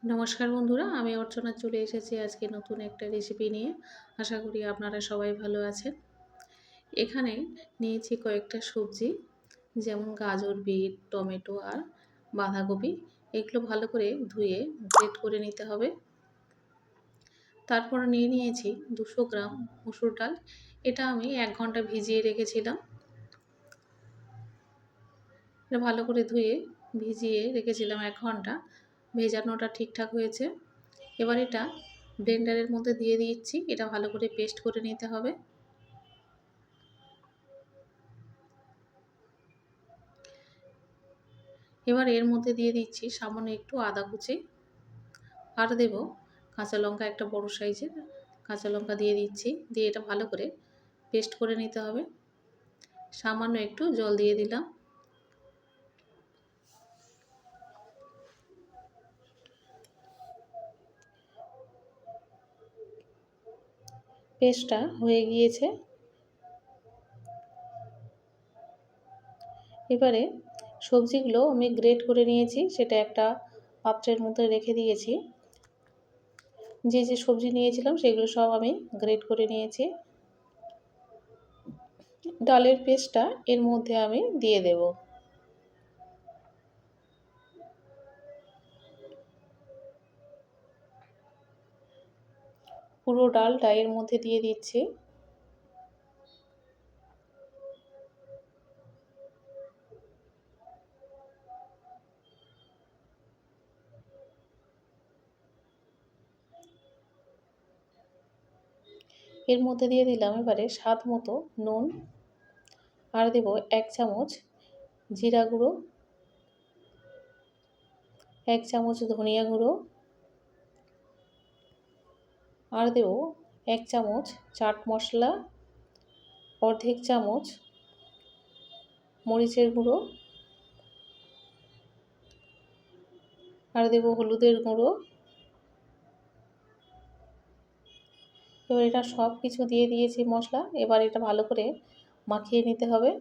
নমস্কার বন্ধুরা, আমি অর্চনা চলে এসেছি আজকে নতুন একটা রেসিপি নিয়ে। আশা করি আপনারা সবাই ভালো আছেন। এখানে নিয়েছি কয়েকটা সবজি, যেমন গাজর, বিট, টমেটো আর বাঁধাকপি। এগুলো ভালো করে ধুয়ে গ্রেট করে নিতে হবে। তারপর নিয়ে নিয়েছি 200 গ্রাম মসুর ডাল। এটা আমি 1 ঘন্টা ভিজিয়ে রেখেছিলাম। এটা ভালো করে ধুয়ে ভিজিয়ে রেখেছিলাম 1 ঘন্টা। ভেজানোটা ঠিকঠাক হয়েছে। এবার এটা ব্লেন্ডারের মধ্যে দিয়ে দিচ্ছি। এটা ভালো করে পেস্ট করে নিতে হবে। এবার এর মধ্যে দিয়ে দিচ্ছি সামান্য একটু আদা কুচি, আর দেব কাঁচা লঙ্কা, একটা বড় সাইজের কাঁচা লঙ্কা দিয়ে দিচ্ছি। দিয়ে এটা ভালো করে পেস্ট করে নিতে হবে। সামান্য একটু জল দিয়ে দিলাম। পেস্টটা হয়ে গিয়েছে। এবারে সবজিগুলো আমি গ্রেট করে নিয়েছি, সেটা একটা পাত্রের মধ্যে রেখে দিয়েছি। যে যে সবজি নিয়েছিলাম সেগুলো সব আমি গ্রেট করে নিয়েছি। ডালের পেস্টটা এর মধ্যে আমি দিয়ে দেব। পুরো ডালটা এর মধ্যে দিয়ে দিচ্ছি। এর মধ্যে দিয়ে দিলাম এবারে স্বাদ মতো নুন, আর দেব 1 চামচ জিরা গুঁড়ো, 1 চামচ ধনিয়া গুঁড়ো, আর দেব 1 চামচ চাট মশলা, অর্ধেক চামচ মরিচের গুঁড়ো, আর দেব হলুদের গুঁড়ো। এবার এটা সব কিছু দিয়ে দিয়েছি মশলা। এবার এটা ভালো করে মাখিয়ে নিতে হবে।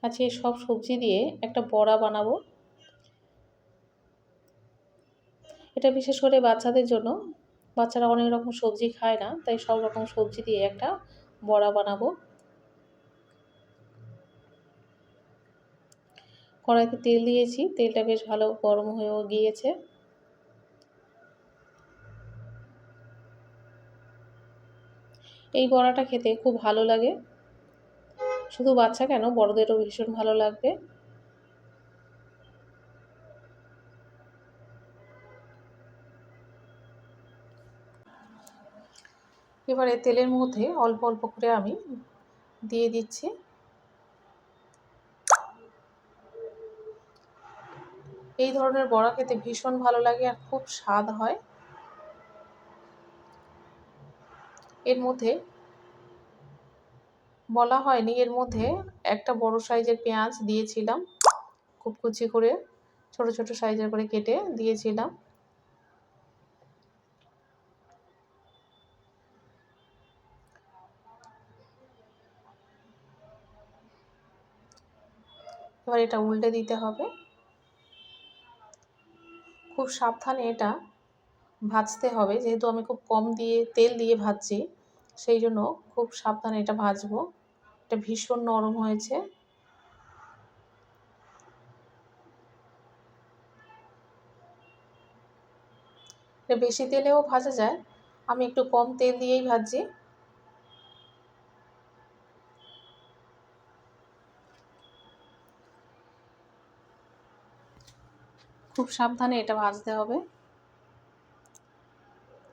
আজকে সব সবজি দিয়ে একটা বড়া বানাবো। এটা বিশেষ করে বাচ্চাদের জন্য। বাচ্চারা অনেক রকম সবজি খায় না, তাই সব রকম সবজি দিয়ে একটা বড়া বানাবো। কড়াইতে তেল দিয়েছি, তেলটা বেশ ভালো গরম হয়েও গিয়েছে। এই বড়াটা খেতে খুব ভালো লাগে। শুধু বাচ্চা কেন, বড়দেরও ভীষণ ভালো লাগবে। এবারে তেলের মধ্যে অল্প অল্প করে আমি দিয়ে দিচ্ছি। এই ধরনের বড়া খেতে ভীষণ ভালো লাগে আর খুব স্বাদ হয়। এর মধ্যে বলা হয়নি, এর মধ্যে একটা বড় সাইজের পেঁয়াজ দিয়েছিলাম, খুব কুচি করে ছোট ছোট সাইজের করে কেটে দিয়েছিলাম। এবার এটা উল্টে দিতে হবে। খুব সাবধানে এটা ভাজতে হবে, যেহেতু আমি খুব কম দিয়ে তেল দিয়ে ভাজছি, সেই জন্য খুব সাবধানে এটা ভাজবো। এটা ভীষণ নরম হয়েছে। এটা বেশি তেলেও ভাজা যায়, আমি একটু কম তেল দিয়েই ভাজছি। খুব সাবধানে এটা ভাজতে হবে।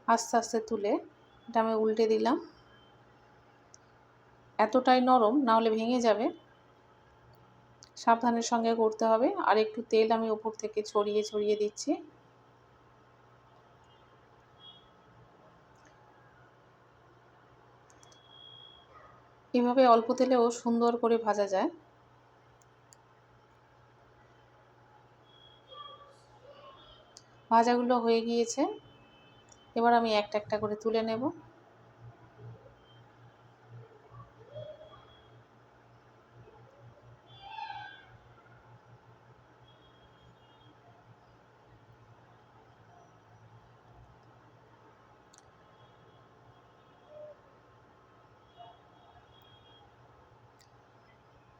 আস্তে আস্তে তুলে এটা আমি উল্টে দিলাম। এতটাই নরম, না হলে ভেঙে যাবে। সাবধানের সঙ্গে করতে হবে। আর একটু তেল আমি ওপর থেকে ছড়িয়ে ছড়িয়ে দিচ্ছি। এভাবে অল্প তেলেও সুন্দর করে ভাজা যায়। ভাজাগুলো হয়ে গিয়েছে। এবার আমি একটা একটা করে তুলে নেব।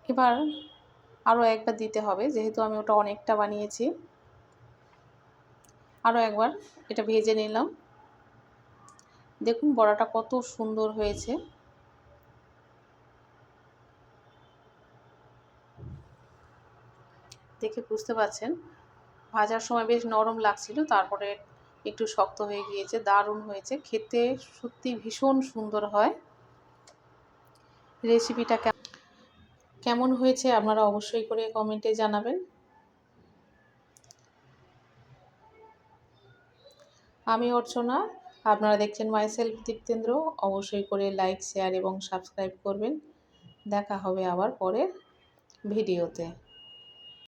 এবার আরও একবার দিতে হবে, যেহেতু আমি ওটা অনেকটা বানিয়েছি। আরও একবার এটা ভেজে নিলাম। দেখুন বড়াটা কত সুন্দর হয়েছে। দেখে বুঝতে পারছেন, ভাজার সময় বেশ নরম লাগছিল, তারপরে একটু শক্ত হয়ে গিয়েছে। দারুণ হয়েছে, খেতে সত্যি ভীষণ সুন্দর হয়। রেসিপিটা কেমন হয়েছে আপনারা অবশ্যই করে কমেন্টে জানাবেন। আমি অর্চনা, আপনারা দেখছেন মাইসেলফ দীপ্তেন্দ্র। অবশ্যই করে লাইক, শেয়ার এবং সাবস্ক্রাইব করবেন। দেখা হবে আবার পরের ভিডিওতে।